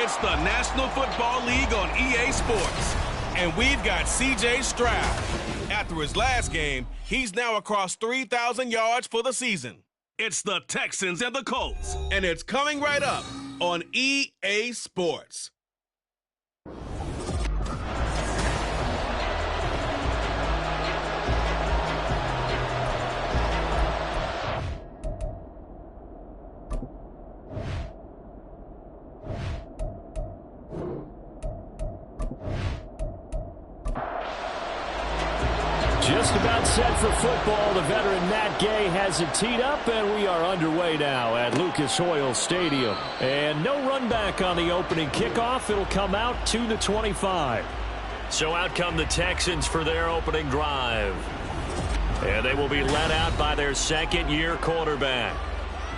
It's the National Football League on EA Sports. And we've got C.J. Stroud. After his last game, he's now across 3,000 yards for the season. It's the Texans and the Colts, and it's coming right up on EA Sports. Just about set for football. The veteran Matt Gay has it teed up, and we are underway now at Lucas Oil Stadium. And no run back on the opening kickoff. It'll come out to the 25. So out come the Texans for their opening drive. And they will be led out by their second-year quarterback.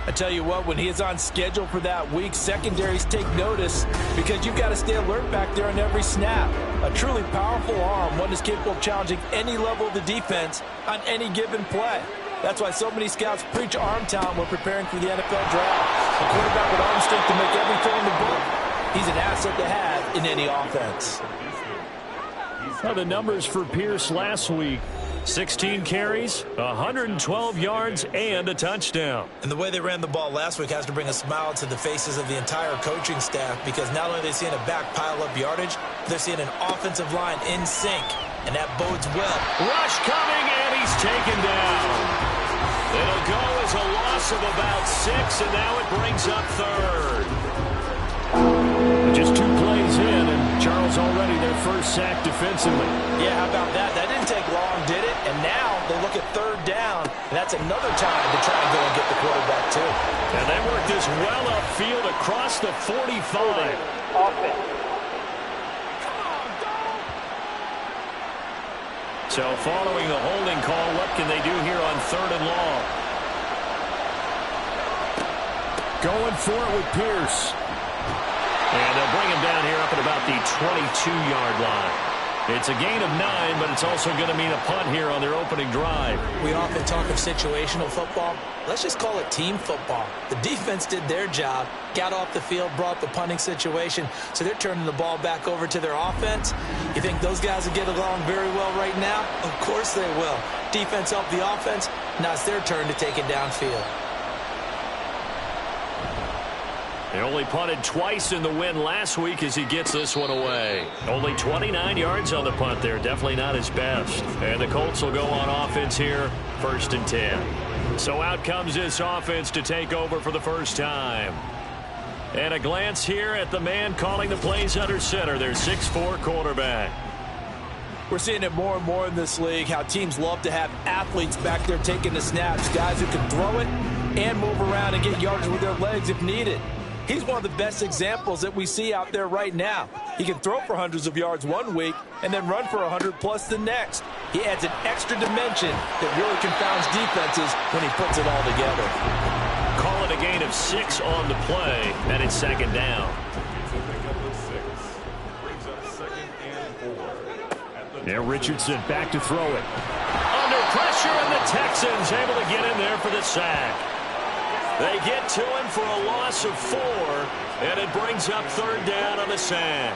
I tell you what, when he is on schedule for that week, secondaries take notice because you've got to stay alert back there on every snap. A truly powerful arm, one that's capable of challenging any level of the defense on any given play. That's why so many scouts preach arm talent when preparing for the NFL draft. A quarterback with arm strength to make every throw in the book. He's an asset to have in any offense. Well, the numbers for Pierce last week. 16 carries, 112 yards, and a touchdown. And the way they ran the ball last week has to bring a smile to the faces of the entire coaching staff because not only are they seeing a back pile up yardage, they're seeing an offensive line in sync, and that bodes well. Rush coming, and he's taken down. It'll go as a loss of about 6, and now it brings up third. Just 2 plays in, and Charles already their first sack defensively. Yeah, how about that? That didn't take long, did it? And now they look at third down, and that's another time to try and go and get the quarterback, too. And they work this well upfield across the 45. So following the holding call, what can they do here on third and long? Going for it with Pierce. And they'll bring him down here up at about the 22-yard line. It's a gain of 9, but it's also going to mean a punt here on their opening drive. We often talk of situational football. Let's just call it team football. The defense did their job, got off the field, brought the punting situation, so they're turning the ball back over to their offense. You think those guys will get along very well right now? Of course they will. Defense helped the offense. Now it's their turn to take it downfield. They only punted twice in the win last week as he gets this one away. Only 29 yards on the punt there. Definitely not his best. And the Colts will go on offense here, 1st and 10. So out comes this offense to take over for the first time. And a glance here at the man calling the plays under center, their 6'4" quarterback. We're seeing it more and more in this league, how teams love to have athletes back there taking the snaps, guys who can throw it and move around and get yards with their legs if needed. He's one of the best examples that we see out there right now. He can throw for hundreds of yards one week and then run for 100+ the next. He adds an extra dimension that really confounds defenses when he puts it all together. Call it a gain of 6 on the play, and it's 2nd down. Now Richardson back to throw it. Under pressure, and the Texans able to get in there for the sack. They get to him for a loss of 4, and it brings up 3rd down on the sack.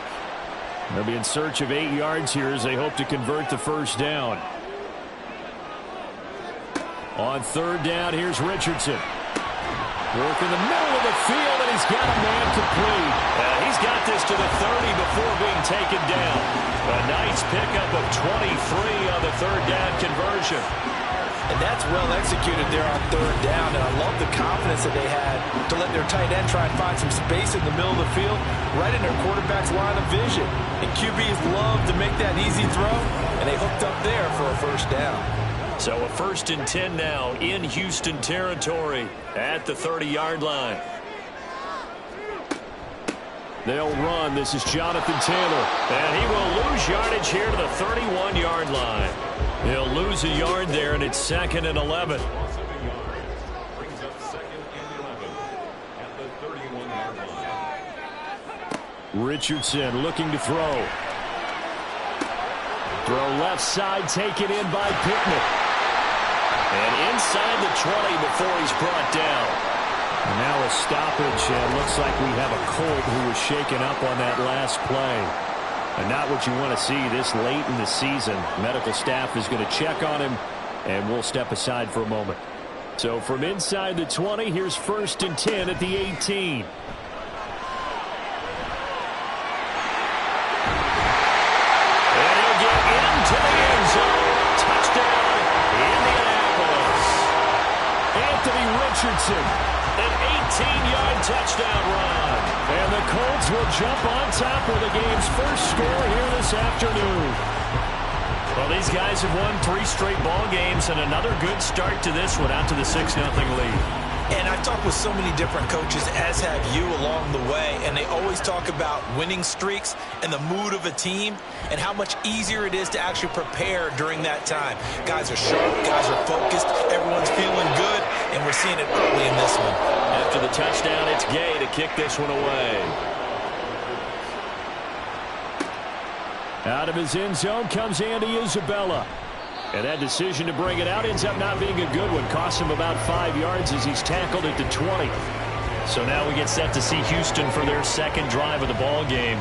They'll be in search of 8 yards here as they hope to convert the 1st down. On 3rd down, here's Richardson. Work in the middle of the field, and he's got a man complete. He's got this to the 30 before being taken down. A nice pickup of 23 on the 3rd down conversion. And that's well executed there on 3rd down, and I love the confidence that they had to let their tight end try and find some space in the middle of the field, right in their quarterback's line of vision. And QBs love to make that easy throw, and they hooked up there for a 1st down. So a 1st and 10 now in Houston territory at the 30-yard line. They'll run. This is Jonathan Taylor, and he will lose yardage here to the 31-yard line. He'll lose a yard there, and it's 2nd and 11. Richardson looking to throw. Throw left side, taken in by Pittman. And inside the 20 before he's brought down. And now a stoppage, and looks like we have a Colt who was shaken up on that last play. And not what you want to see this late in the season. Medical staff is going to check on him, and we'll step aside for a moment. So from inside the 20, here's 1st and 10 at the 18. And he'll get into the end zone. Touchdown, Indianapolis. Anthony Richardson, an 18-yard touchdown run. And the Colts will jump on top with the game's first score here this afternoon. Well, these guys have won 3 straight ball games, and another good start to this one out to the 6-0 lead. And I've talked with so many different coaches, as have you, along the way, and they always talk about winning streaks and the mood of a team and how much easier it is to actually prepare during that time. Guys are sharp, guys are focused, everyone's feeling good, and we're seeing it early in this one. After the touchdown, it's Gay to kick this one away. Out of his end zone comes Andy Isabella. And that decision to bring it out ends up not being a good one. Costs him about 5 yards as he's tackled at the 20. So now we get set to see Houston for their second drive of the ball game.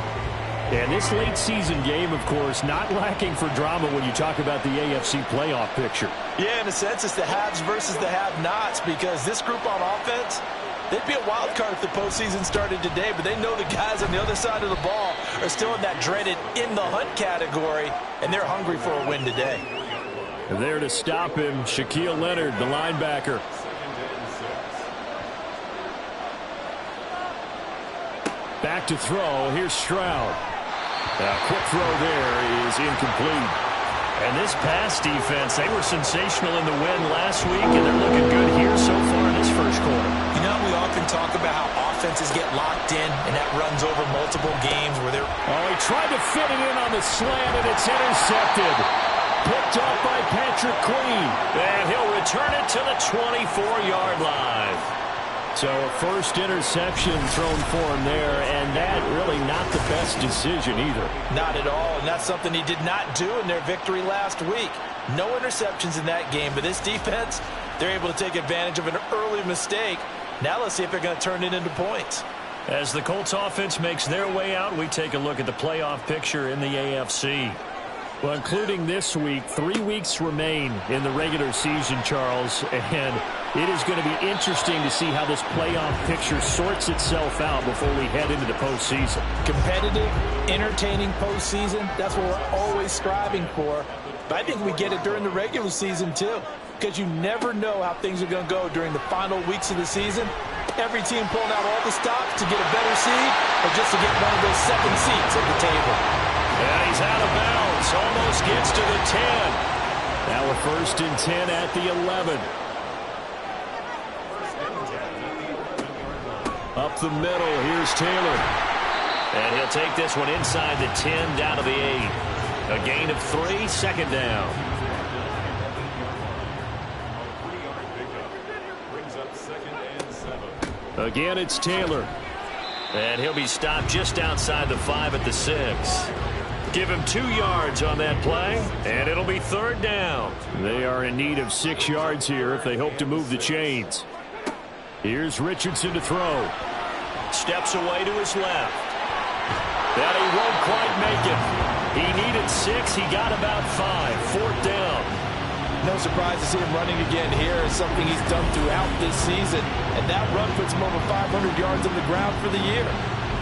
And this late season game, of course, not lacking for drama when you talk about the AFC playoff picture. Yeah, in a sense, it's the haves versus the have-nots, because this group on offense, they'd be a wild card if the postseason started today, but they know the guys on the other side of the ball are still in that dreaded in-the-hunt category, and they're hungry for a win today. There to stop him, Shaquille Leonard, the linebacker. Back to throw. Here's Stroud. A quick throw there is incomplete. And this pass defense, they were sensational in the win last week, and they're looking good here so far in this first quarter. You know, we often talk about how offenses get locked in, and that runs over multiple games where they're... Oh, he tried to fit it in on the slant, and it's intercepted. Picked up by Patrick Queen. And he'll return it to the 24-yard line. So a first interception thrown for him there, and that really not the best decision either. Not at all, and that's something he did not do in their victory last week. No interceptions in that game, but this defense, they're able to take advantage of an early mistake. Now let's see if they're going to turn it into points. As the Colts offense makes their way out, we take a look at the playoff picture in the AFC. Well, including this week, 3 weeks remain in the regular season, Charles, and it is going to be interesting to see how this playoff picture sorts itself out before we head into the postseason. Competitive, entertaining postseason, that's what we're always striving for. But I think we get it during the regular season, too, because you never know how things are going to go during the final weeks of the season. Every team pulling out all the stops to get a better seed or just to get one of those second seats at the table. And he's out of bounds. Almost gets to the 10. Now a 1st and 10 at the 11. Up the middle, here's Taylor. And he'll take this one inside the 10 down to the 8. A gain of 3, 2nd down. Again, it's Taylor. And he'll be stopped just outside the 5 at the 6. Give him 2 yards on that play, and it'll be 3rd down. They are in need of 6 yards here if they hope to move the chains. Here's Richardson to throw. Steps away to his left. And he won't quite make it. He needed 6. He got about 5. 4th down. No surprise to see him running again here. It's something he's done throughout this season. And that run puts him over 500 yards on the ground for the year.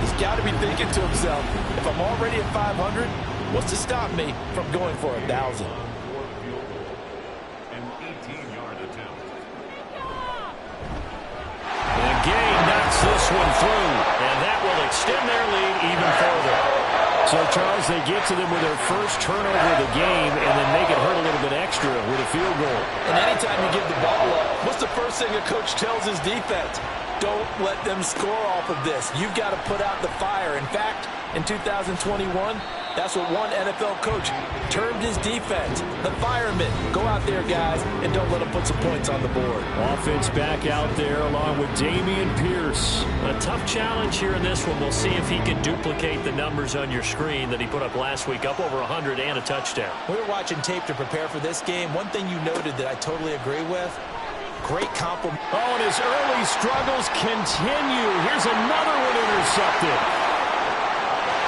He's got to be thinking to himself, if I'm already at 500, what's to stop me from going for 1,000? And Gay knocks this one through, and that will extend their lead even further. So, Charles, they get to them with their first turnover of the game and then make it hurt a little bit extra with a field goal. And anytime you give the ball up, what's the first thing a coach tells his defense? Don't let them score off of this. You've got to put out the fire. In fact, in 2021, that's what one NFL coach termed his defense. The firemen. Go out there, guys, and don't let them put some points on the board. Offense back out there along with Dameon Pierce. A tough challenge here in this one. We'll see if he can duplicate the numbers on your screen that he put up last week, up over 100 and a touchdown. We were watching tape to prepare for this game. One thing you noted that I totally agree with, great compliment. Oh, and his early struggles continue. Here's another one intercepted.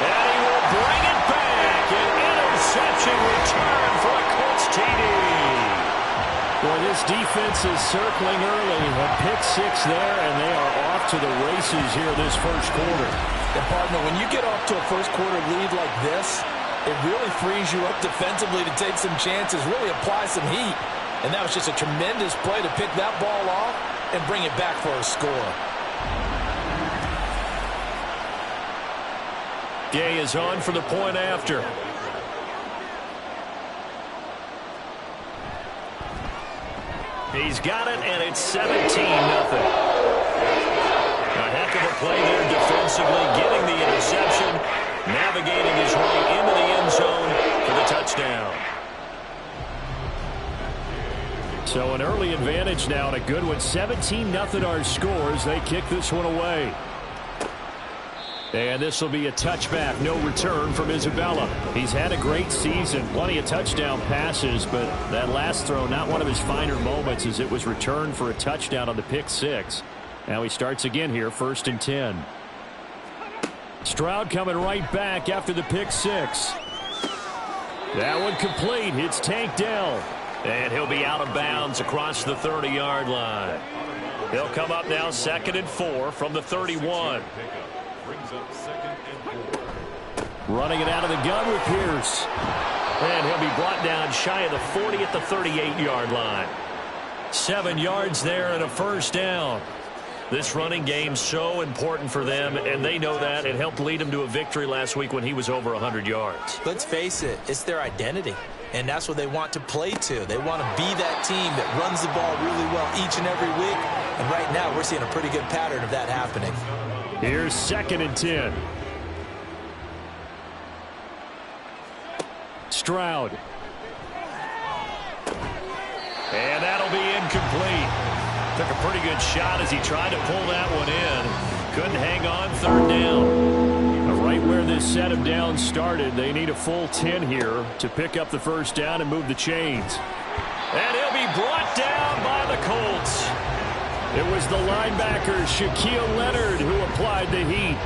And he will bring it back. An interception return for a Colts TD. Boy, this defense is circling early. A pick six there, and they are off to the races here this first quarter. And partner, when you get off to a first quarter lead like this, it really frees you up defensively to take some chances, really apply some heat. And that was just a tremendous play to pick that ball off and bring it back for a score. Gay is on for the point after. He's got it, and it's 17-0. A heck of a play there defensively, getting the interception, navigating his way into the end zone for the touchdown. So an early advantage now, and a good one. 17-0 our scores. They kick this one away. And this will be a touchback, no return from Isabella. He's had a great season, plenty of touchdown passes, but that last throw, not one of his finer moments, as it was returned for a touchdown on the pick six. Now he starts again here, 1st and 10. Stroud coming right back after the pick six. That one complete. It's Tank Dell. And he'll be out of bounds across the 30-yard line. He'll come up now 2nd and 4 from the 31. Running it out of the gun with Pierce. And he'll be brought down shy of the 40 at the 38-yard line. 7 yards there and a first down. This running game so important for them, and they know that. It helped lead them to a victory last week when he was over 100 yards. Let's face it, it's their identity, and that's what they want to play to. They want to be that team that runs the ball really well each and every week, and right now we're seeing a pretty good pattern of that happening. Here's 2nd and 10. Stroud. And that'll be incomplete. Took a pretty good shot as he tried to pull that one in. Couldn't hang on, 3rd down. Right where this set of downs started, they need a full 10 here to pick up the first down and move the chains. And he'll be brought down by the Colts. It was the linebacker, Shaquille Leonard, who applied the heat.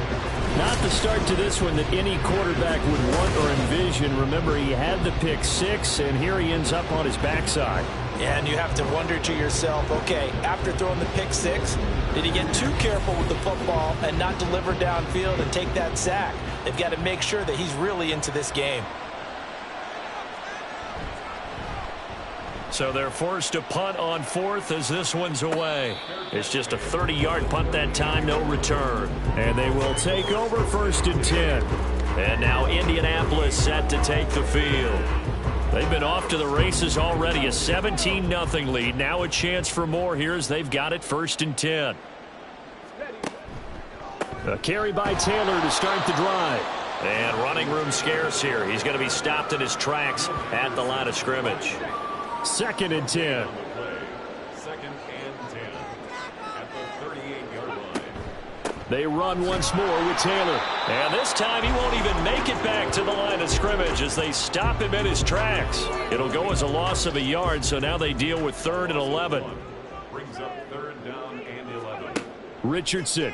Not the start to this one that any quarterback would want or envision. Remember, he had the pick six, and here he ends up on his backside. And you have to wonder to yourself, okay, after throwing the pick six, did he get too careful with the football and not deliver downfield and take that sack? They've got to make sure that he's really into this game. So they're forced to punt on 4th as this one's away. It's just a 30-yard punt that time, no return. And they will take over 1st and 10. And now Indianapolis set to take the field. They've been off to the races already, a 17-0 lead. Now a chance for more here as they've got it 1st and 10. A carry by Taylor to start the drive. And running room scarce here. He's going to be stopped in his tracks at the line of scrimmage. 2nd and 10. 2nd and 10 at the 38-yard line. They run once more with Taylor. And this time he won't even make it back to the line of scrimmage as they stop him in his tracks. It'll go as a loss of a yard, so now they deal with 3rd and 11. Brings up 3rd down and 11. Richardson.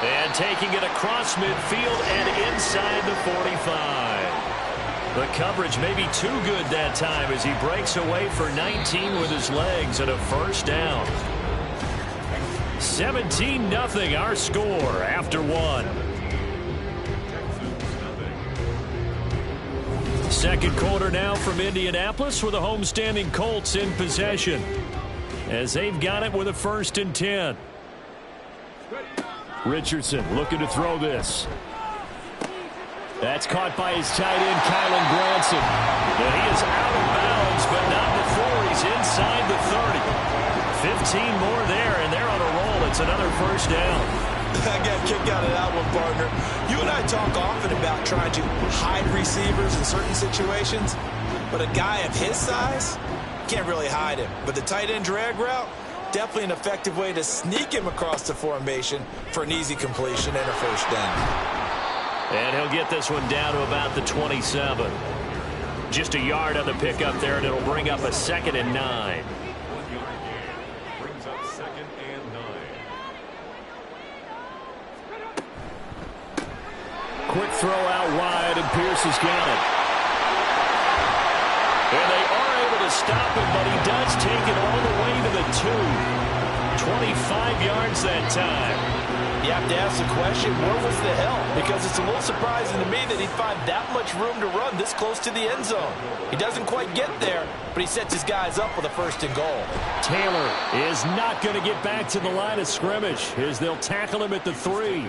And taking it across midfield and inside the 45. The coverage may be too good that time as he breaks away for 19 with his legs and a first down. 17-0 our score after 1. Second quarter now from Indianapolis with the homestanding Colts in possession as they've got it with a 1st and 10. Richardson looking to throw this. That's caught by his tight end, Kylan Granson. And he is out of bounds, but not before he's inside the 30. 15 more there, and they're on a roll. It's another first down. I got a kick out of that one, partner. You and I talk often about trying to hide receivers in certain situations, but a guy of his size can't really hide him. But the tight end drag route, definitely an effective way to sneak him across the formation for an easy completion and a first down. And he'll get this one down to about the 27. Just a yard on the pickup there, and it'll bring up a 2nd and 9. 1 yard gain brings up 2nd and 9. Quick throw out wide, and Pierce has got it. And they are able to stop him, but he does take it all the way to the 2. 25 yards that time. You have to ask the question, where was the help? Because it's a little surprising to me that he'd find that much room to run this close to the end zone. He doesn't quite get there, but he sets his guys up with a 1st and goal. Taylor is not going to get back to the line of scrimmage as they'll tackle him at the 3.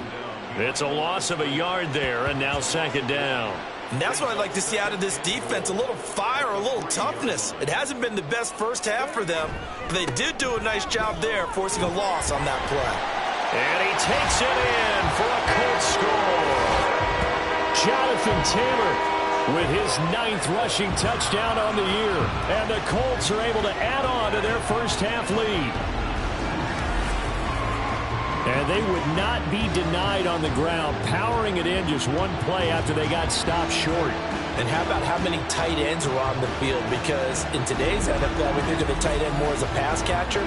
It's a loss of a yard there, and now 2nd down. And that's what I'd like to see out of this defense, a little fire, a little toughness. It hasn't been the best first half for them, but they did do a nice job there, forcing a loss on that play. And he takes it in for a Colts score. Jonathan Taylor with his 9th rushing touchdown on the year. And the Colts are able to add on to their first half lead. And they would not be denied on the ground, powering it in just one play after they got stopped short. And how about how many tight ends are on the field? Because in today's NFL, we think of the tight end more as a pass catcher.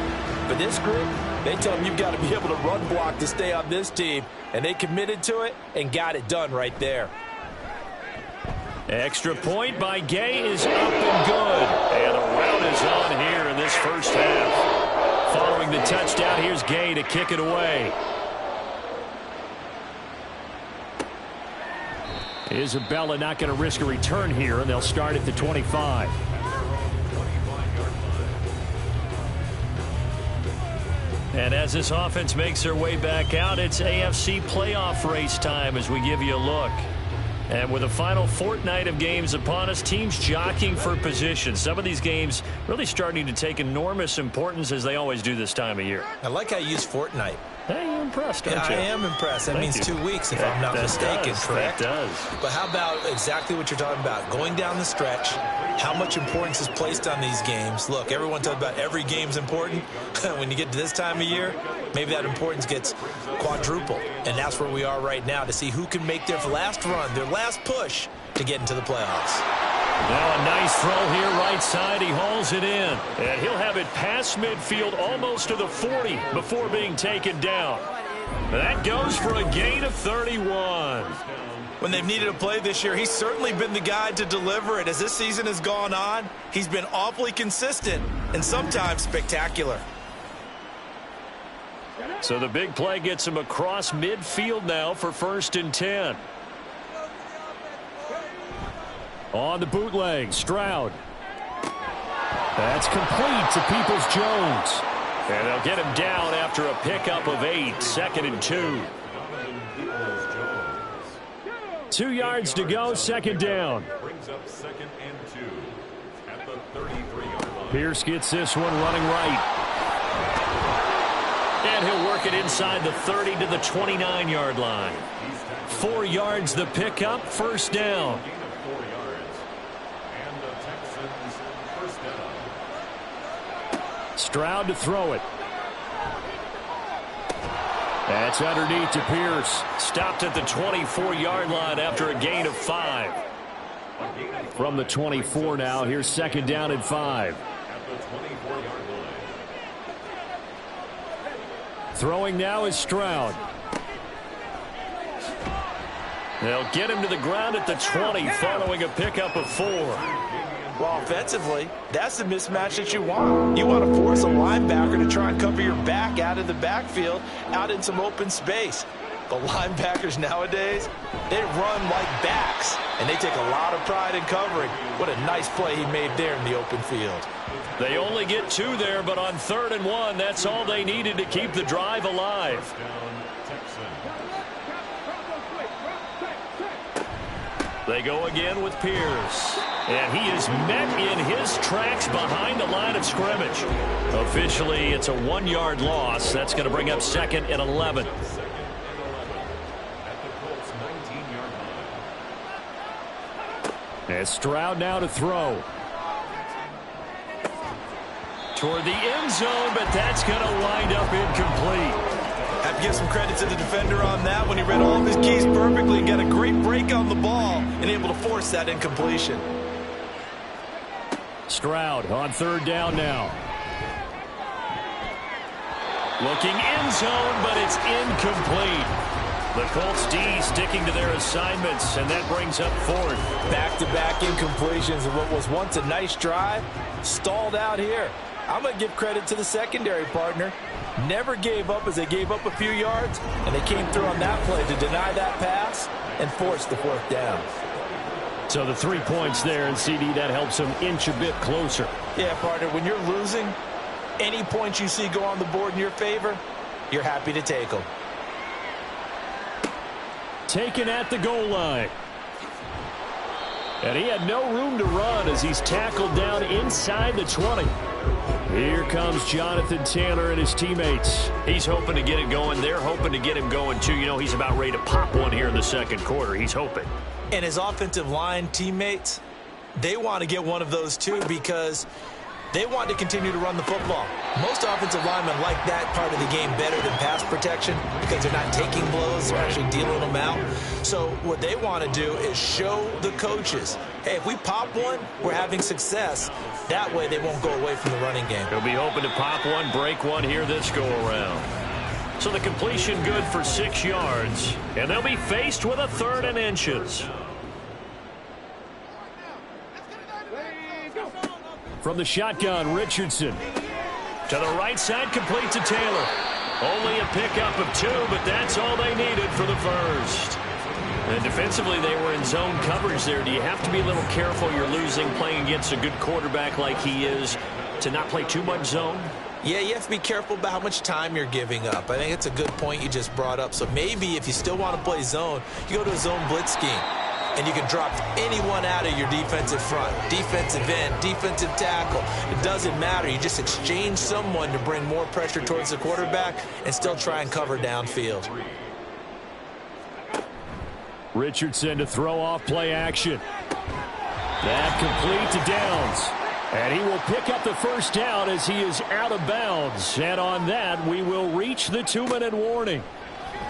For this group, they tell them you've got to be able to run block to stay on this team. And they committed to it and got it done right there. Extra point by Gay is up and good. And a rout is on here in this first half. Following the touchdown, here's Gay to kick it away. Isabella not going to risk a return here, and they'll start at the 25. And as this offense makes their way back out, it's AFC playoff race time as we give you a look. And with the final fortnight of games upon us, teams jockeying for position. Some of these games really starting to take enormous importance as they always do this time of year. I like how you use fortnight. Hey, you're impressed, aren't you? I am impressed. That means 2 weeks, if I'm not mistaken, correct? That does. But how about exactly what you're talking about? Going down the stretch, how much importance is placed on these games? Look, everyone talks about every game's important. When you get to this time of year, maybe that importance gets quadruple. And that's where we are right now to see who can make their last run, their last push to get into the playoffs. Now a nice throw here right side. He hauls it in. And he'll have it past midfield almost to the 40 before being taken down. That goes for a gain of 31. When they've needed a play this year, he's certainly been the guy to deliver it. As this season has gone on, he's been awfully consistent and sometimes spectacular. So the big play gets him across midfield now for 1st and 10. On the bootleg, Stroud. That's complete to Peoples-Jones. And they'll get him down after a pickup of 8, 2nd and 2. 2 yards to go, 2nd down. Brings up 2nd and 2 at the 33-yard line. Pierce gets this one running right. And he'll work it inside the 30 to the 29-yard line. 4 yards the pickup, 1st down. Stroud to throw it. That's underneath to Pierce. Stopped at the 24-yard line after a gain of 5. From the 24 now, here's 2nd down and 5. Throwing now is Stroud. They'll get him to the ground at the 20 following a pickup of 4. Well, offensively, that's the mismatch that you want. You want to force a linebacker to try and cover your back out of the backfield, out in some open space. But linebackers nowadays, they run like backs, and they take a lot of pride in covering. What a nice play he made there in the open field. They only get 2 there, but on 3rd and 1, that's all they needed to keep the drive alive. They go again with Pierce. And he is met in his tracks behind the line of scrimmage. Officially, it's a 1-yard loss. That's going to bring up 2nd and 11. As Stroud now to throw. Toward the end zone, but that's going to wind up incomplete. Have to give some credit to the defender on that when he read all of his keys perfectly and got a great break on the ball and able to force that incompletion. Stroud on third down now. Looking end zone, but it's incomplete. The Colts D sticking to their assignments, and that brings up fourth. Back-to-back incompletions of what was once a nice drive, stalled out here. I'm going to give credit to the secondary partner. Never gave up as they gave up a few yards, and they came through on that play to deny that pass and force the fourth down. So the 3 points there, and CD, that helps them inch a bit closer. Yeah, partner, when you're losing, any points you see go on the board in your favor, you're happy to take them. Taken at the goal line. And he had no room to run as he's tackled down inside the 20. Here comes Jonathan Taylor and his teammates. He's hoping to get it going. They're hoping to get him going, too. You know, he's about ready to pop one here in the second quarter. He's hoping. And his offensive line teammates, they want to get one of those, too, because they want to continue to run the football. Most offensive linemen like that part of the game better than pass protection because they're not taking blows, they're actually dealing them out. So what they want to do is show the coaches, hey, if we pop one, we're having success. That way they won't go away from the running game. He'll be hoping to pop one, break one here this go-around. So the completion good for 6 yards, and they'll be faced with a 3rd and inches. From the shotgun, Richardson. To the right side, complete to Taylor. Only a pickup of 2, but that's all they needed for the first. And defensively, they were in zone coverage there. Do you have to be a little careful? You're losing, playing against a good quarterback like he is, to not play too much zone? Yeah, you have to be careful about how much time you're giving up. I think it's a good point you just brought up. So maybe if you still want to play zone, you go to a zone blitz scheme. And you can drop anyone out of your defensive front, defensive end, defensive tackle. It doesn't matter. You just exchange someone to bring more pressure towards the quarterback and still try and cover downfield. Richardson to throw off play action. That complete to Downs. And he will pick up the first down as he is out of bounds. And on that, we will reach the 2-minute warning.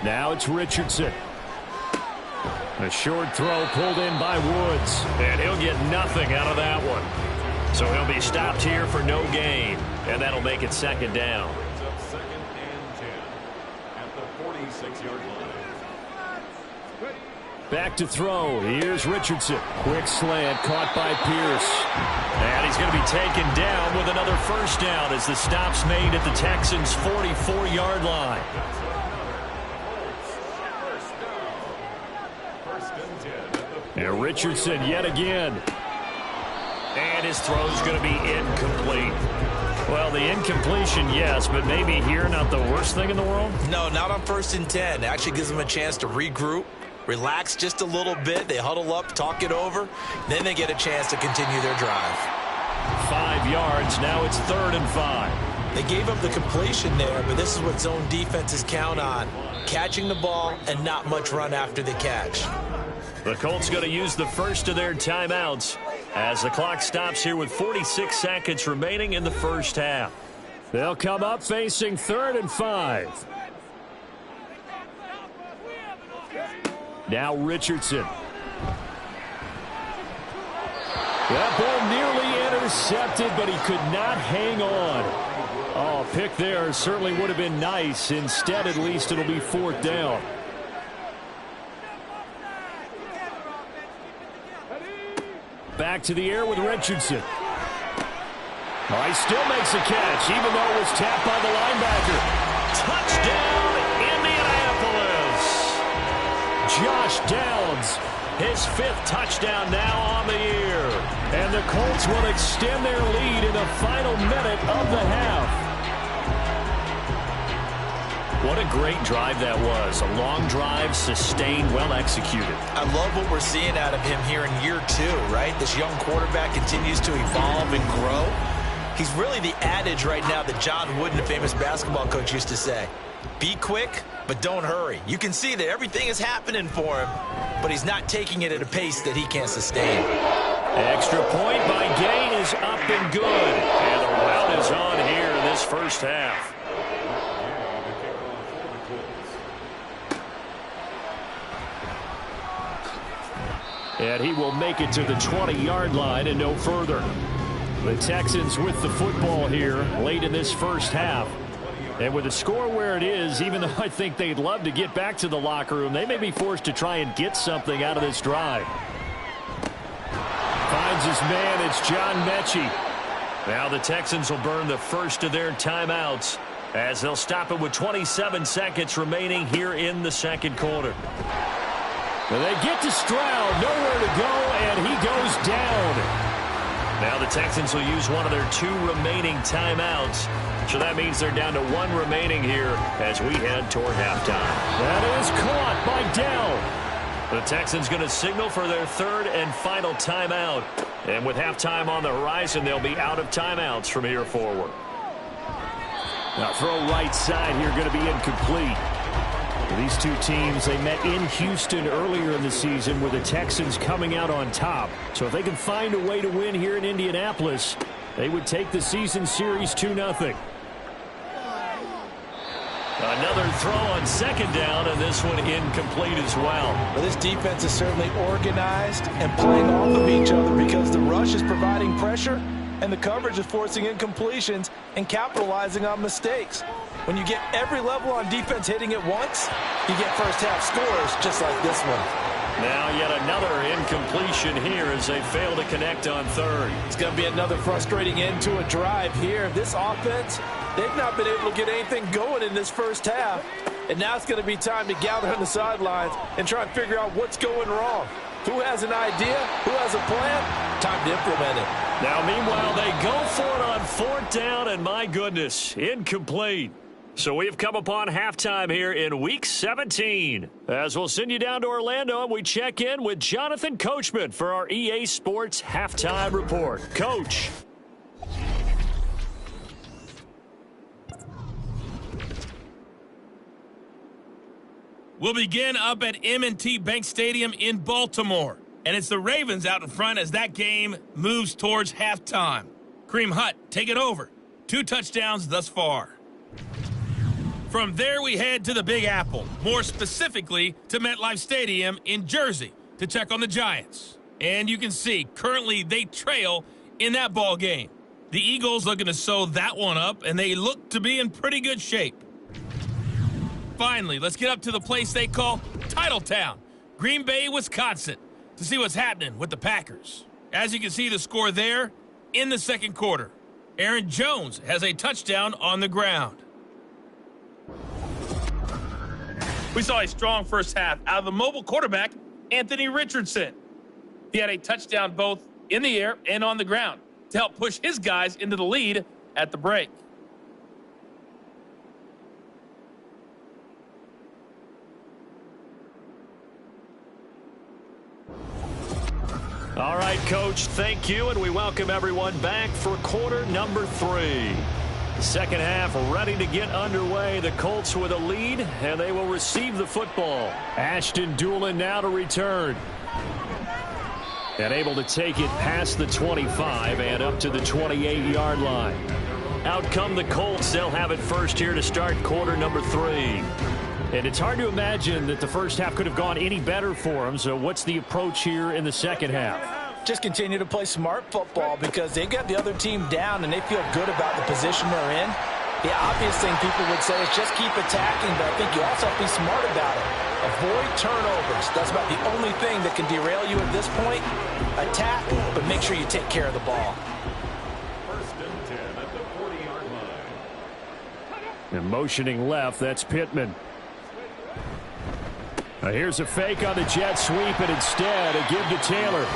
Now it's Richardson. A short throw pulled in by Woods. And he'll get nothing out of that one. So he'll be stopped here for no gain. And that'll make it 2nd down. Up 2nd and 10 at the 46-yard line. Back to throw. Here's Richardson. Quick slant caught by Pierce. And he's going to be taken down with another first down as the stop's made at the Texans' 44-yard line. And Richardson yet again. And his throw's going to be incomplete. Well, the incompletion, yes, but maybe here not the worst thing in the world? No, not on 1st and 10. It actually gives them a chance to regroup, relax just a little bit. They huddle up, talk it over. Then they get a chance to continue their drive. 5 yards. Now it's 3rd and 5. They gave up the completion there, but this is what zone defenses count on. Catching the ball and not much run after the catch. The Colts going to use the first of their timeouts as the clock stops here with 46 seconds remaining in the first half. They'll come up facing 3rd and 5. Now Richardson. That ball nearly intercepted, but he could not hang on. Oh, a pick there certainly would have been nice. Instead, at least, it'll be 4th down. Back to the air with Richardson. Oh, he still makes a catch, even though it was tapped by the linebacker. Touchdown, Indianapolis. Josh Downs, his 5th touchdown now on the year. And the Colts will extend their lead in the final minute of the half. What a great drive that was. A long drive, sustained, well executed. I love what we're seeing out of him here in year 2, right? This young quarterback continues to evolve and grow. He's really the adage right now that John Wooden, the famous basketball coach, used to say. Be quick, but don't hurry. You can see that everything is happening for him, but he's not taking it at a pace that he can't sustain. Extra point by Gay is up and good. And the rout is on here in this first half. And he will make it to the 20-yard line and no further. The Texans with the football here late in this first half. And with the score where it is, even though I think they'd love to get back to the locker room, they may be forced to try and get something out of this drive. Finds his man. It's John Mechie. Now the Texans will burn the first of their timeouts as they'll stop it with 27 seconds remaining here in the second quarter. Well, they get to Stroud. Nowhere to go, and he goes down. Now the Texans will use one of their 2 remaining timeouts. So that means they're down to 1 remaining here as we head toward halftime. That is caught by Dell. The Texans going to signal for their 3rd and final timeout. And with halftime on the horizon, they'll be out of timeouts from here forward. Now throw right side here going to be incomplete. These 2 teams, they met in Houston earlier in the season with the Texans coming out on top. So if they can find a way to win here in Indianapolis, they would take the season series 2-0. Another throw on second down, and this one incomplete as well. Well, this defense is certainly organized and playing off of each other because the rush is providing pressure and the coverage is forcing incompletions and capitalizing on mistakes. When you get every level on defense hitting it once, you get first-half scores just like this one. Now yet another incompletion here as they fail to connect on 3rd. It's going to be another frustrating end to a drive here. This offense, they've not been able to get anything going in this first half. And now it's going to be time to gather on the sidelines and try and figure out what's going wrong. Who has an idea? Who has a plan? Time to implement it. Now, meanwhile, they go for it on 4th down, and my goodness, incomplete. So we've come upon halftime here in Week 17. As we'll send you down to Orlando, and we check in with Jonathan Coachman for our EA Sports Halftime Report. Coach. We'll begin up at M&T Bank Stadium in Baltimore. And it's the Ravens out in front as that game moves towards halftime. Kareem Hunt, take it over. 2 touchdowns thus far. From there, we head to the Big Apple, more specifically to MetLife Stadium in Jersey to check on the Giants. And you can see, currently they trail in that ball game. The Eagles looking to sew that one up, and they look to be in pretty good shape. Finally, let's get up to the place they call Titletown, Green Bay, Wisconsin, to see what's happening with the Packers. As you can see the score there in the second quarter. Aaron Jones has a touchdown on the ground. We saw a strong first half out of the mobile quarterback, Anthony Richardson. He had a touchdown both in the air and on the ground to help push his guys into the lead at the break. All right, Coach, thank you, and we welcome everyone back for quarter number 3. Second half ready to get underway. The Colts with a lead, and they will receive the football. Ashton Doolin now to return. And able to take it past the 25 and up to the 28-yard line. Out come the Colts. They'll have it first here to start quarter number 3. And it's hard to imagine that the first half could have gone any better for them. So what's the approach here in the second half? Just continue to play smart football because they got the other team down and they feel good about the position they're in. The obvious thing people would say is just keep attacking, but I think you also have to be smart about it. Avoid turnovers. That's about the only thing that can derail you at this point. Attack, but make sure you take care of the ball. First and 10 at the 40-yard line. And motioning left, that's Pittman. Now here's a fake on the jet sweep, and instead a give to Taylor.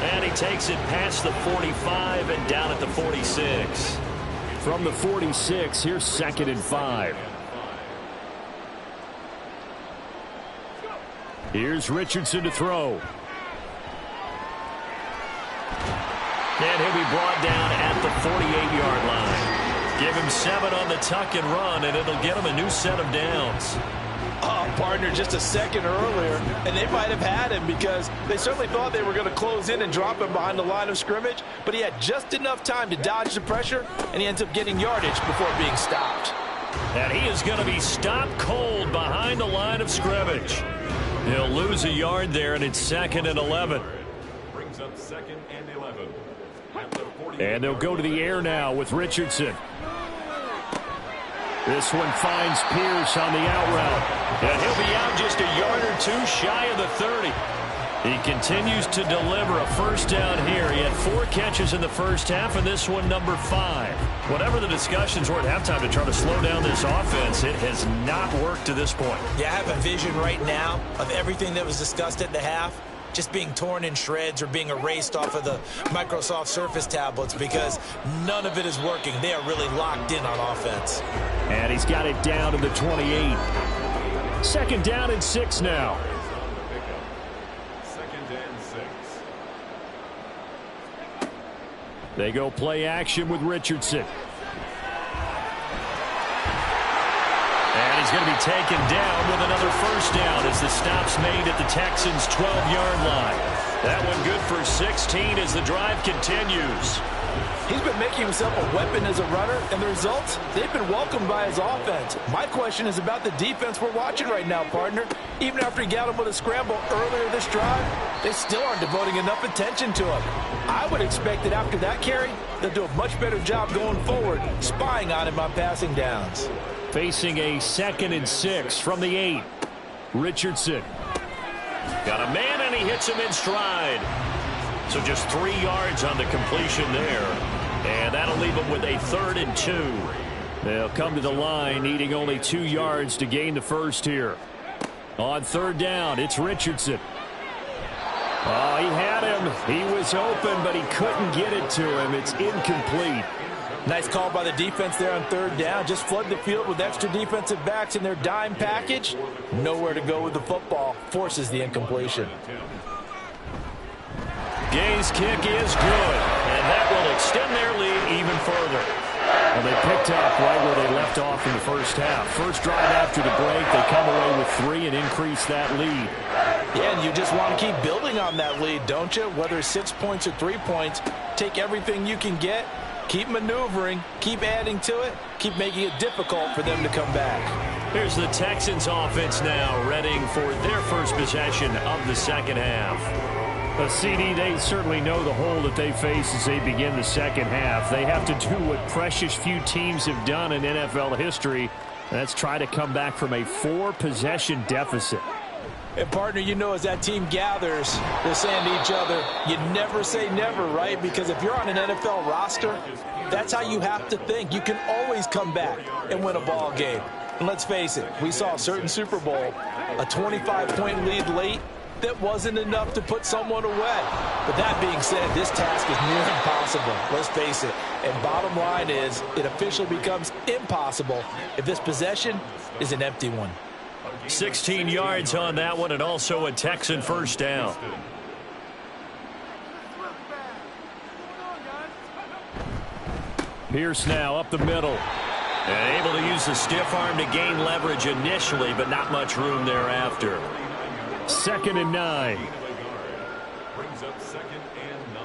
And he takes it past the 45 and down at the 46. From the 46, here's 2nd and 5. Here's Richardson to throw. And he'll be brought down at the 48-yard line. Give him 7 on the tuck and run, and it'll get him a new set of downs. Partner just a second earlier, and they might have had him because they certainly thought they were going to close in and drop him behind the line of scrimmage, but he had just enough time to dodge the pressure, and he ends up getting yardage before being stopped. And he is going to be stopped cold behind the line of scrimmage. He'll lose a yard there, and it's 2nd and 11. Brings up 2nd and 11. And they'll go to the air now with Richardson. This one finds Pierce on the out route. And he'll be out just a yard or two shy of the 30. He continues to deliver a first down here. He had 4 catches in the first half, and this one number 5. Whatever the discussions were at halftime to try to slow down this offense, it has not worked to this point. Yeah, I have a vision right now of everything that was discussed at the half just being torn in shreds or being erased off of the Microsoft Surface tablets because none of it is working. They are really locked in on offense. And he's got it down to the 28. Second down and 6 now. They go play action with Richardson. And he's going to be taken down with another first down as the stop's made at the Texans' 12-yard line. That one good for 16 as the drive continues. He's been making himself a weapon as a runner, and the results, they've been welcomed by his offense. My question is about the defense we're watching right now, partner. Even after he got him with a scramble earlier this drive, they still aren't devoting enough attention to him. I would expect that after that carry, they'll do a much better job going forward, spying on him on passing downs. Facing a 2nd and 6 from the 8. Richardson. Got a man, and he hits him in stride. So just 3 yards on the completion there. And that'll leave them with a 3rd and 2. They'll come to the line needing only 2 yards to gain the first here. On 3rd down, it's Richardson. Oh, he had him. He was open, but he couldn't get it to him. It's incomplete. Nice call by the defense there on 3rd down. Just flood the field with extra defensive backs in their dime package. Nowhere to go with the football. Forces the incompletion. Gay's kick is good, and that will extend their lead even further. Well, they picked up right where they left off in the first half. First drive after the break, they come away with 3 and increase that lead. Yeah, and you just want to keep building on that lead, don't you? Whether it's 6 points or 3 points, take everything you can get, keep maneuvering, keep adding to it, keep making it difficult for them to come back. Here's the Texans offense now, readying for their first possession of the second half. A CD, they certainly know the hole that they face as they begin the second half. They have to do what precious few teams have done in NFL history. That's try to come back from a 4-possession deficit. And, partner, you know, as that team gathers, they're saying to each other, you never say never, right? Because if you're on an NFL roster, that's how you have to think. You can always come back and win a ball game. And let's face it, we saw a certain Super Bowl, a 25-point lead late, that wasn't enough to put someone away. But that being said, this task is near impossible. Let's face it. And bottom line is, it officially becomes impossible if this possession is an empty one. 16 yards on that one, and also a Texan first down. Pierce now up the middle. And able to use the stiff arm to gain leverage initially, but not much room thereafter. 2nd and 9. Brings up 2nd and 9.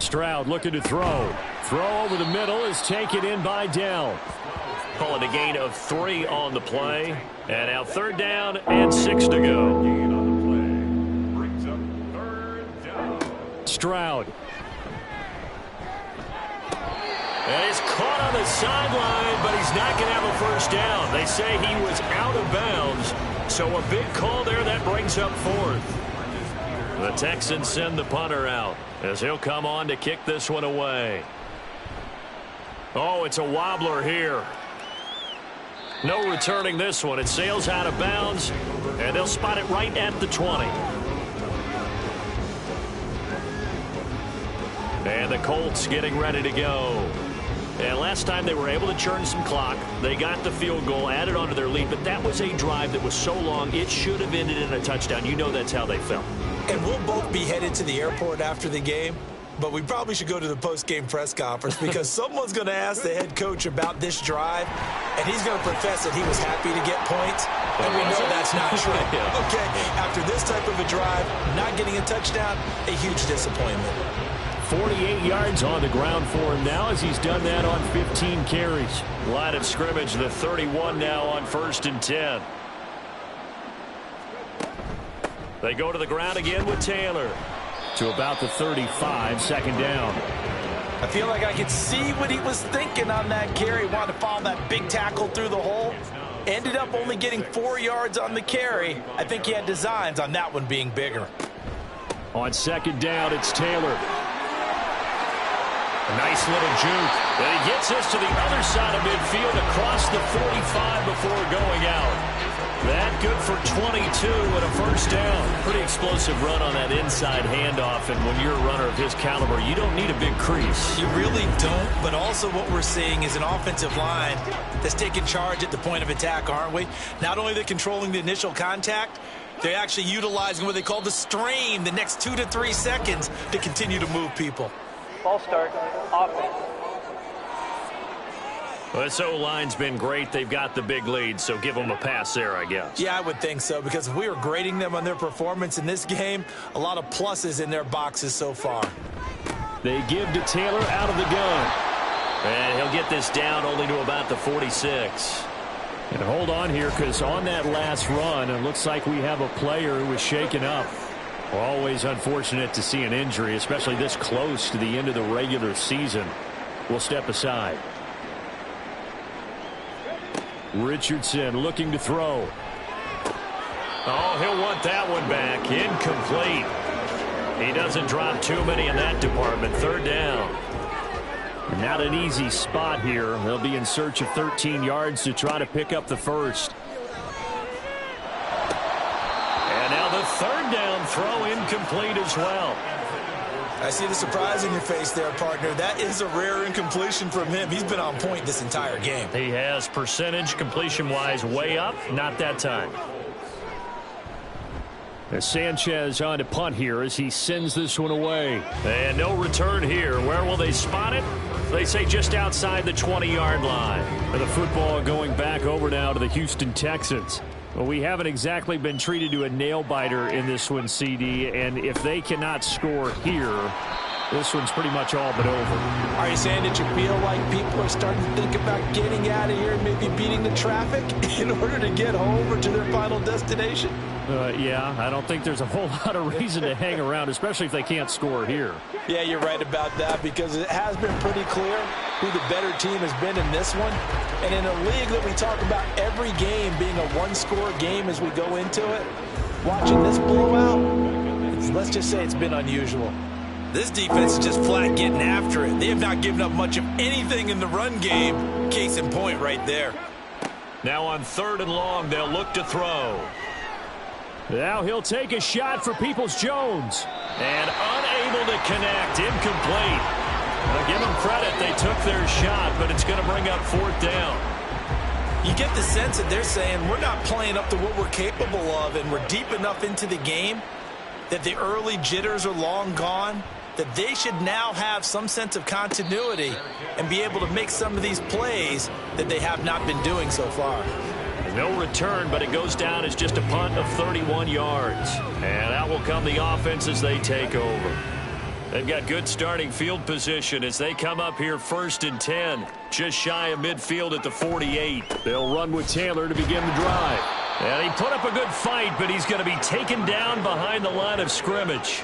Stroud looking to throw. Throw over the middle is taken in by Dell. Call it a gain of 3 on the play. And now 3rd down and 6 to go. Gain on the play. Brings up 3rd down. Stroud. And he's caught on the sideline, but he's not going to have a first down. They say he was out of bounds. So a big call there that brings up 4th. The Texans send the punter out as he'll come on to kick this one away. Oh, it's a wobbler here. No returning this one. It sails out of bounds, and they'll spot it right at the 20. And the Colts getting ready to go. And last time they were able to churn some clock. They got the field goal, added onto their lead, but that was a drive that was so long it should have ended in a touchdown. You know that's how they felt. And we'll both be headed to the airport after the game, but we probably should go to the post-game press conference because someone's going to ask the head coach about this drive, and he's going to profess that he was happy to get points, and we know that's not true. Yeah. Okay, after this type of a drive, not getting a touchdown, a huge disappointment. 48 yards on the ground for him now as he's done that on 15 carries. Line of scrimmage, the 31 now on 1st and 10. They go to the ground again with Taylor. To about the 35, second down. I feel like I could see what he was thinking on that carry. Wanted to follow that big tackle through the hole. Ended up only getting 4 yards on the carry. I think he had designs on that one being bigger. On second down, it's Taylor. A nice little juke. And he gets this to the other side of midfield across the 45 before going out. That good for 22 and a first down. Pretty explosive run on that inside handoff, and when you're a runner of his caliber, you don't need a big crease. You really don't, but also what we're seeing is an offensive line that's taking charge at the point of attack, aren't we? Not only they're controlling the initial contact, they're actually utilizing what they call the strain, the next 2 to 3 seconds, to continue to move people. Ball start, offense. Well, this O-line's been great. They've got the big lead, so give them a pass there, I guess. Yeah, I would think so, because if we were grading them on their performance in this game, a lot of pluses in their boxes so far. They give to Taylor out of the gun. And he'll get this down only to about the 46. And hold on here, because on that last run, it looks like we have a player who was shaken up. Always unfortunate to see an injury, especially this close to the end of the regular season. We'll step aside. Richardson looking to throw. Oh, he'll want that one back. Incomplete. He doesn't drop too many in that department. Third down. Not an easy spot here. They'll be in search of 13 yards to try to pick up the first. And now the third down throw incomplete as well. I see the surprise in your face there, partner. That is a rare incompletion from him. He's been on point this entire game. He has percentage completion-wise way up. Not that time. As Sanchez on to punt here as he sends this one away. And no return here. Where will they spot it? They say just outside the 20-yard line. And the football going back over now to the Houston Texans. Well, we haven't exactly been treated to a nail-biter in this one, CD, and if they cannot score here, this one's pretty much all but over. Are you saying that you feel like people are starting to think about getting out of here and maybe beating the traffic in order to get home or to their final destination? Yeah, I don't think there's a whole lot of reason to hang around, especially if they can't score here. Yeah, you're right about that, because it has been pretty clear who the better team has been in this one. And in a league that we talk about every game being a one-score game as we go into it, watching this blowout, let's just say it's been unusual. This defense is just flat getting after it. They have not given up much of anything in the run game. Case in point right there. Now on 3rd and long, they'll look to throw. Now he'll take a shot for Peoples-Jones. And unable to connect. Incomplete. Now give them credit. They took their shot, but it's going to bring up 4th down. You get the sense that they're saying we're not playing up to what we're capable of, and we're deep enough into the game that the early jitters are long gone, that they should now have some sense of continuity and be able to make some of these plays that they have not been doing so far. No return, but it goes down as just a punt of 31 yards. And out will come the offense as they take over. They've got good starting field position as they come up here 1st and 10. Just shy of midfield at the 48. They'll run with Taylor to begin the drive. And he put up a good fight, but he's going to be taken down behind the line of scrimmage.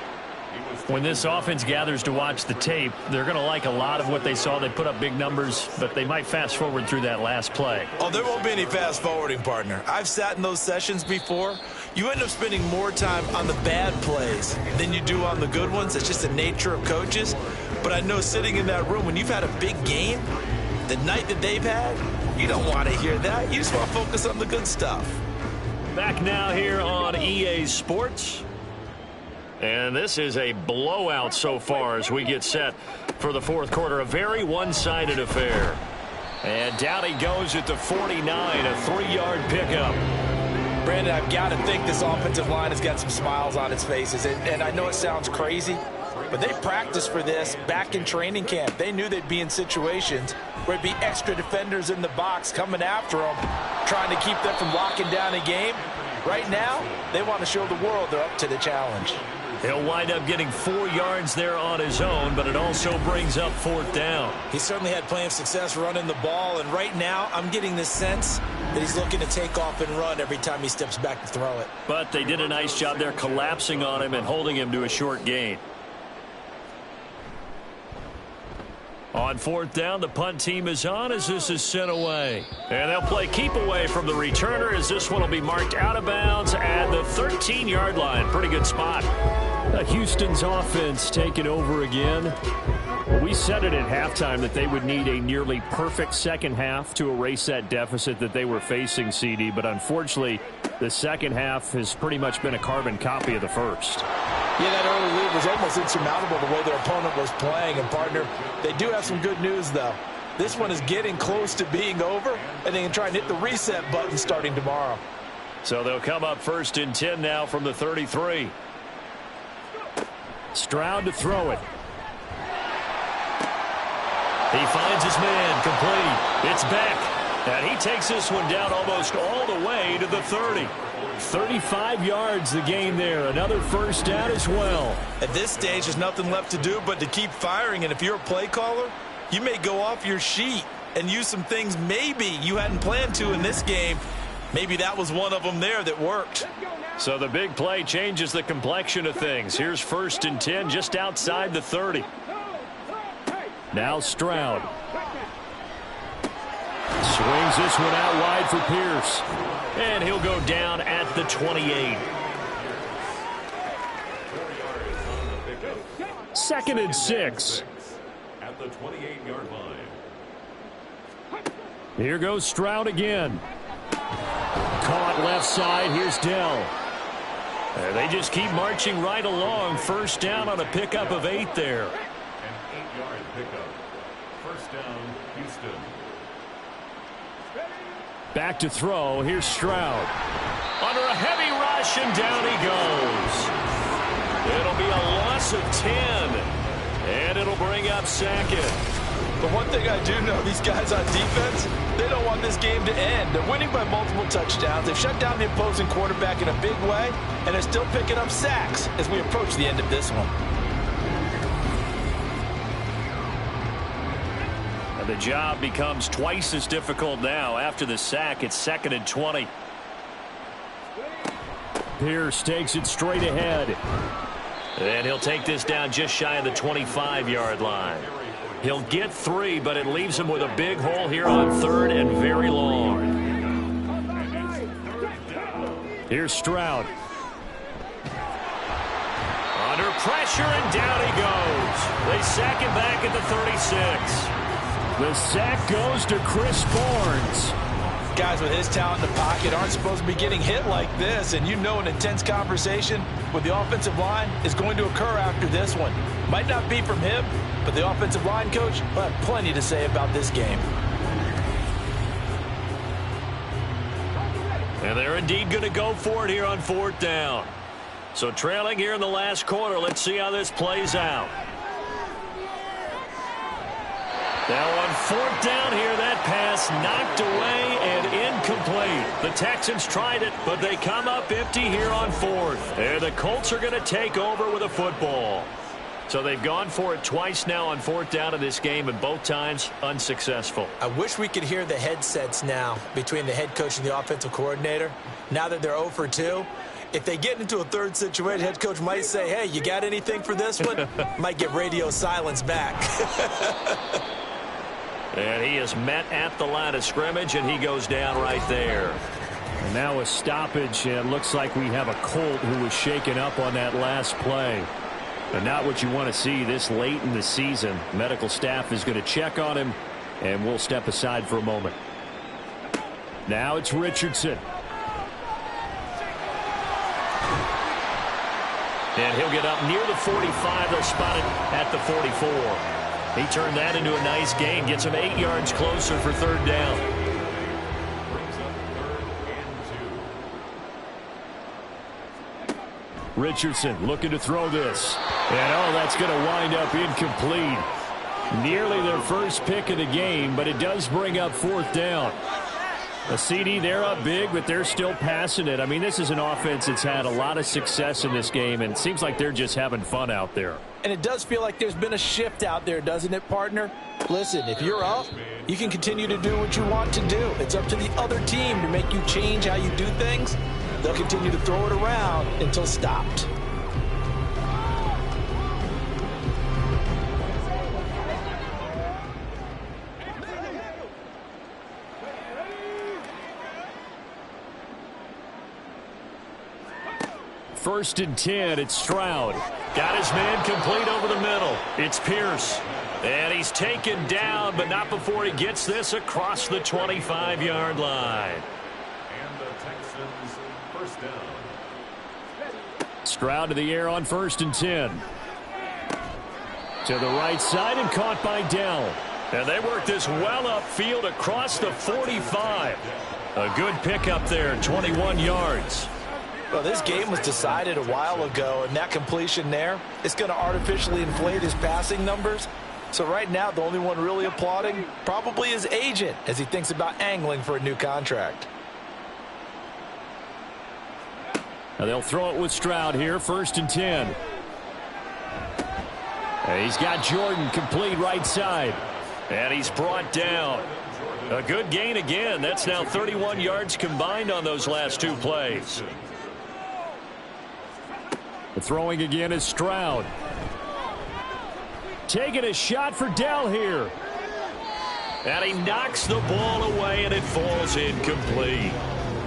When this offense gathers to watch the tape, they're going to like a lot of what they saw. They put up big numbers, but they might fast forward through that last play. Oh, there won't be any fast forwarding, partner. I've sat in those sessions before. You end up spending more time on the bad plays than you do on the good ones. It's just the nature of coaches. But I know sitting in that room, when you've had a big game, the night that they've had, you don't want to hear that. You just want to focus on the good stuff. Back now here on EA Sports. And this is a blowout so far as we get set for the 4th quarter. A very one-sided affair. And down he goes at the 49, a 3-yard pickup. Brandon, I've got to think this offensive line has got some smiles on its faces. And I know it sounds crazy, but they practiced for this back in training camp. They knew they'd be in situations where it'd be extra defenders in the box coming after them, trying to keep them from locking down a game. Right now, they want to show the world they're up to the challenge. He'll wind up getting 4 yards there on his own, but it also brings up 4th down. He certainly had plenty of success running the ball, and right now I'm getting the sense that he's looking to take off and run every time he steps back to throw it. But they did a nice job there collapsing on him and holding him to a short gain. On 4th down, the punt team is on as this is sent away. And they'll play keep away from the returner as this one will be marked out of bounds at the 13-yard line. Pretty good spot. Houston's offense taking over again. Well, we said it at halftime that they would need a nearly perfect second half to erase that deficit that they were facing, CD. But unfortunately, the second half has pretty much been a carbon copy of the first. Yeah, that early lead was almost insurmountable the way their opponent was playing. And, partner, they do have some good news, though. This one is getting close to being over, and they can try and hit the reset button starting tomorrow. So they'll come up 1st and 10 now from the 33. Stroud to throw it. He finds his man, complete. It's back, and he takes this one down almost all the way to the 30. 35 yards the gain there. Another first down as well. At this stage, there's nothing left to do but to keep firing, and if you're a play caller, you may go off your sheet and use some things maybe you hadn't planned to in this game. Maybe that was one of them there that worked. So the big play changes the complexion of things. Here's 1st and 10 just outside the 30. Now Stroud. Swings this one out wide for Pierce. And he'll go down at the 28. 2nd and 6. At the 28-yard line. Here goes Stroud again. Caught left side. Here's Dell. And they just keep marching right along. First down on a pickup of 8 there. An 8-yard pickup. First down, Houston. Back to throw. Here's Stroud. Under a heavy rush, and down he goes. It'll be a loss of 10. And it'll bring up 2nd. But one thing I do know, these guys on defense, they don't want this game to end. They're winning by multiple touchdowns. They've shut down the opposing quarterback in a big way, and they're still picking up sacks as we approach the end of this one. And the job becomes twice as difficult now. After the sack, it's 2nd and 20. Pierce takes it straight ahead. And he'll take this down just shy of the 25-yard line. He'll get 3, but it leaves him with a big hole here on 3rd and very long. Here's Stroud. Under pressure, and down he goes. They sack him back at the 36. The sack goes to Chris Barnes. Guys with his talent in the pocket aren't supposed to be getting hit like this, and you know an intense conversation with the offensive line is going to occur after this one. Might not be from him, but the offensive line coach will have plenty to say about this game. And they're indeed going to go for it here on 4th down. So trailing here in the last quarter, let's see how this plays out. Now on 4th down here, that pass knocked away and incomplete. The Texans tried it, but they come up empty here on 4th. And the Colts are going to take over with a football. So they've gone for it twice now on 4th down in this game, and both times unsuccessful. I wish we could hear the headsets now between the head coach and the offensive coordinator. Now that they're 0 for 2, if they get into a third situation, head coach might say, hey, you got anything for this one? Might get radio silence back. And he is met at the line of scrimmage, and he goes down right there. And now a stoppage, and it looks like we have a Colt who was shaken up on that last play. And not what you want to see this late in the season. Medical staff is going to check on him, and we'll step aside for a moment. Now it's Richardson. And he'll get up near the 45. They'll spot it at the 44. He turned that into a nice gain. Gets him 8 yards closer for 3rd down. Brings up 3rd and 2. Richardson looking to throw this. And, that's going to wind up incomplete. Nearly their first pick of the game, but it does bring up 4th down. A CD, they're up big, but they're still passing it. I mean, this is an offense that's had a lot of success in this game, and it seems like they're just having fun out there. And it does feel like there's been a shift out there, doesn't it, partner? Listen, if you're up, you can continue to do what you want to do. It's up to the other team to make you change how you do things. They'll continue to throw it around until stopped. First and 10, it's Stroud. Got his man complete over the middle. It's Pierce. And he's taken down, but not before he gets this across the 25-yard line. And the Texans first down. Stroud to the air on first and 10. To the right side and caught by Dell. And they work this well upfield across the 45. A good pickup there, 21 yards. Well, this game was decided a while ago, and that completion there is going to artificially inflate his passing numbers. So right now, the only one really applauding probably his agent as he thinks about angling for a new contract. Now they'll throw it with Stroud here, first and 10. And he's got Jordan complete right side. And he's brought down. A good gain again. That's now 31 yards combined on those last two plays. The throwing again is Stroud. Taking a shot for Dell here. And he knocks the ball away, and it falls incomplete.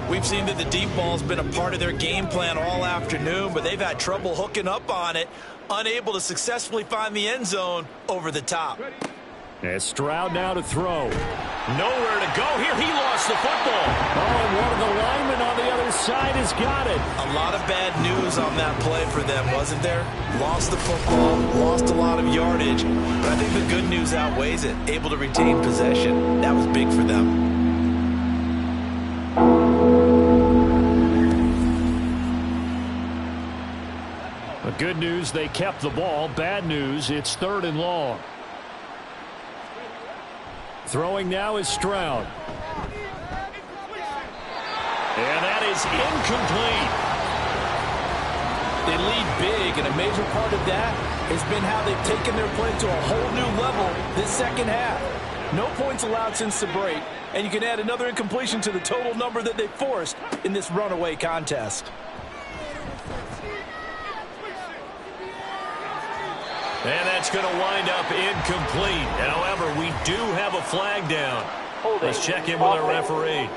We've seen that the deep ball's been a part of their game plan all afternoon, but they've had trouble hooking up on it, unable to successfully find the end zone over the top. And Stroud now to throw. Nowhere to go here. He lost the football. Oh, and one of the linemen on the other side has got it. A lot of bad news on that play for them, wasn't there? Lost the football, lost a lot of yardage, but I think the good news outweighs it. Able to retain possession. That was big for them. The good news, they kept the ball. Bad news, it's third and long. Throwing now is Stroud. And that is incomplete. They lead big, and a major part of that has been how they've taken their play to a whole new level this second half. No points allowed since the break, and you can add another incompletion to the total number that they forced in this runaway contest. And that's going to wind up incomplete. However, we do have a flag down. Let's check in with our referee.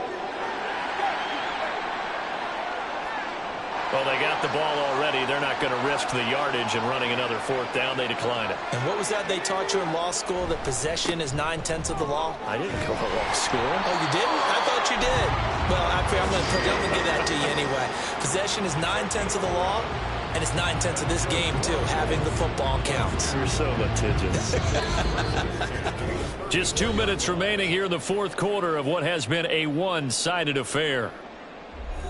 Well, they got the ball already. They're not going to risk the yardage and running another fourth down. They decline it. And what was that they taught you in law school, that possession is 9/10 of the law? I didn't go to law school. Oh, you didn't? I thought you did. Well, actually, I'm going to give that to you anyway. Possession is 9/10 of the law. And it's 9/10 of this game, too. Having the football counts. You're so litigious. Just 2 minutes remaining here in the fourth quarter of what has been a one-sided affair.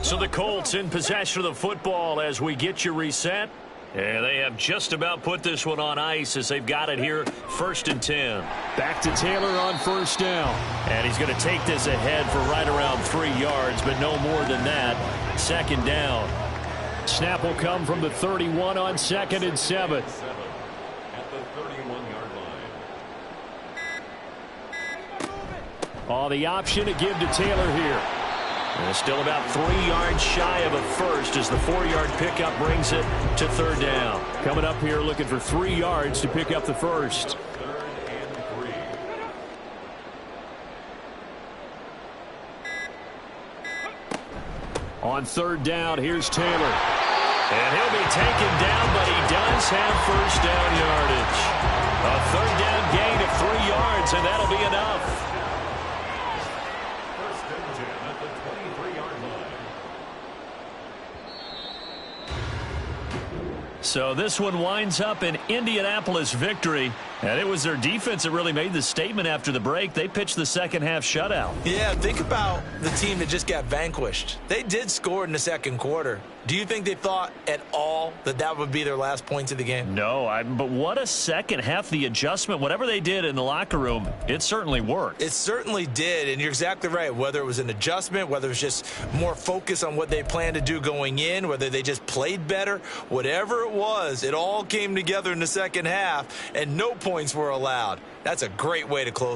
So the Colts in possession of the football as we get you reset. And they have just about put this one on ice as they've got it here, first and 10. Back to Taylor on first down. And he's going to take this ahead for right around 3 yards, but no more than that. Second down. Snap will come from the 31 on second and 7. At the 31-yard line. Oh, the option to give to Taylor here. And still about 3 yards shy of a first as the 4-yard pickup brings it to third down. Coming up here looking for 3 yards to pick up the first. Third and 3. On third down, here's Taylor. And he'll be taken down, but he does have first down yardage. A third down gain of 3 yards, and that'll be enough. First and 10 at the 23-yard line. So this one winds up an Indianapolis victory. And it was their defense that really made the statement after the break. They pitched the second half shutout. Yeah, think about the team that just got vanquished. They did score in the second quarter. Do you think they thought at all that that would be their last points of the game? No, but what a second half. The adjustment, whatever they did in the locker room, it certainly worked. It certainly did, and you're exactly right. Whether it was an adjustment, whether it was just more focus on what they planned to do going in, whether they just played better, whatever it was, it all came together in the second half, and no points were allowed. That's a great way to close